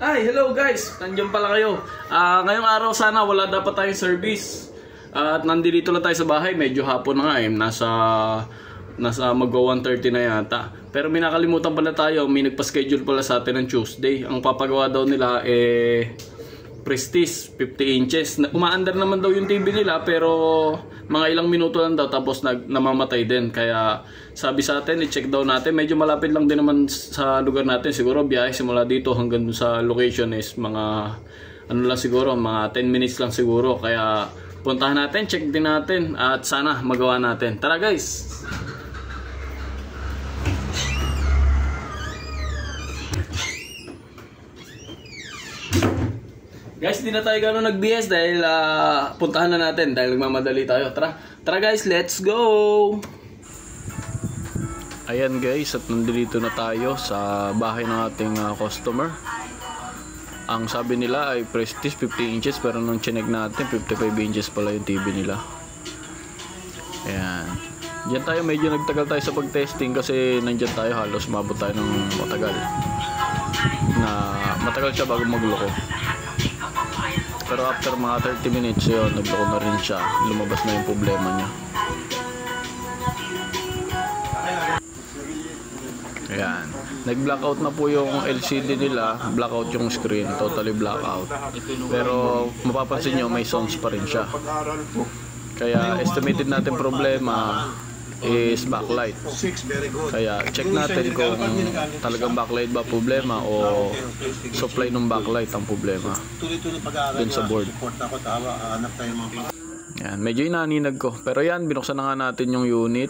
Ay, hello guys! Nandiyan pala kayo. Ngayong araw sana wala dapat tayong service. At nandito lang tayo sa bahay. Medyo hapon na nga eh. Nasa magwa 1:30 na yata. Pero may nakalimutan pala tayo. May nagpa-schedule pala sa atin ng Tuesday. Ang papagawa daw nila Prestige 50 inches. Umaandar naman daw yung TV nila pero mga ilang minuto lang daw tapos namamatay din. Kaya sabi sa atin, i-check daw natin. Medyo malapit lang din naman sa lugar natin. Siguro biyahe simula dito hanggang sa location is mga ano lang siguro, mga 10 minutes lang siguro. Kaya puntahan natin, check din natin at sana magawa natin. Tara guys! Guys, hindi na tayo gano'n nag-BS dahil puntahan na natin dahil nagmamadali tayo. Tara guys, let's go! Ayan guys, at nandito na tayo sa bahay ng ating customer. Ang sabi nila ay Prestige 50 inches pero nung chinek natin 55 inches pala yung TV nila. Ayan. Diyan tayo, medyo nagtagal tayo sa pag-testing kasi nandyan tayo, halos mabot tayo ng matagal siya bago magloko. Pero after mga 30 minutes yun, nagloko na rin siya. Lumabas na yung problema niya. Ayan. Nag-blackout na po yung LCD nila. Blackout yung screen. Totally blackout. Pero mapapansin nyo, may sounds pa rin siya. Kaya estimated natin problema is backlight. Kaya check natin kung talagang backlight ba problema o supply ng backlight ang problema dun sa board. Yan, medyo inaninag ko. Pero yan, binuksan na nga natin yung unit.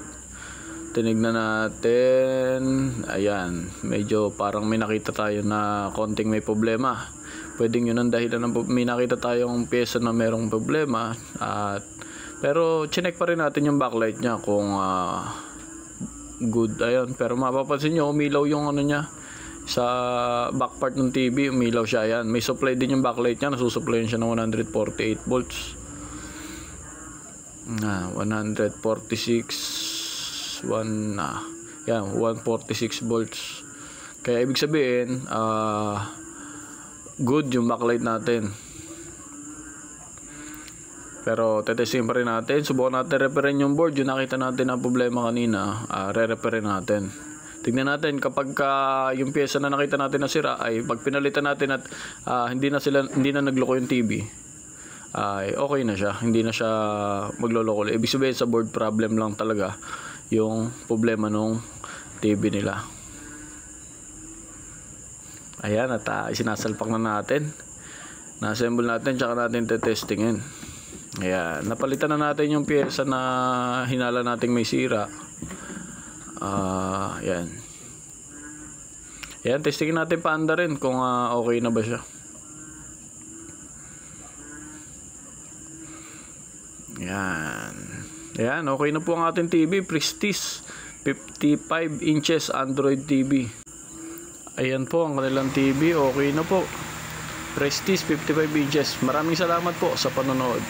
Tinignan natin. Ayan, medyo parang may nakita tayo na konting may problema. Pwedeng yun ang dahilan ng may nakita tayong pyesa na merong problema. Pero chinek pa rin natin yung backlight niya kung good. Ayun, pero mapapansin nyo, umilaw yung ano niya sa back part ng TV, umilaw siya. Ayan, may supply din yung backlight niya, nasusupply siya ng 148 volts. 146 yan, 146 volts. Kaya ibig sabihin good yung backlight natin. Pero tetesting pa rin natin. Subukan natin reparin yung board. Yung nakita natin ang problema kanina, re-reparin natin. Tignan natin kapag yung pyesa na nakita natin na sira ay pag pinalitan natin at hindi na nagloko yung TV, ay okay na siya. Hindi na siya magloloko. Ibig sabihin sa board problem lang talaga yung problema nung TV nila. Ayan, at sinasalpak na natin. Na-assemble natin, tsaka natin tetestingin. Ayan, napalitan na natin yung pyesa na hinala nating may sira. Ayan. Ayan, testingin natin paanda rin kung okay na ba siya. Ayan. Ayan, okay na po ang ating TV. Prestige 55 inches Android TV. Ayan po ang kanilang TV. Okay na po. Prestige 55 inches. Maraming salamat po sa panonood.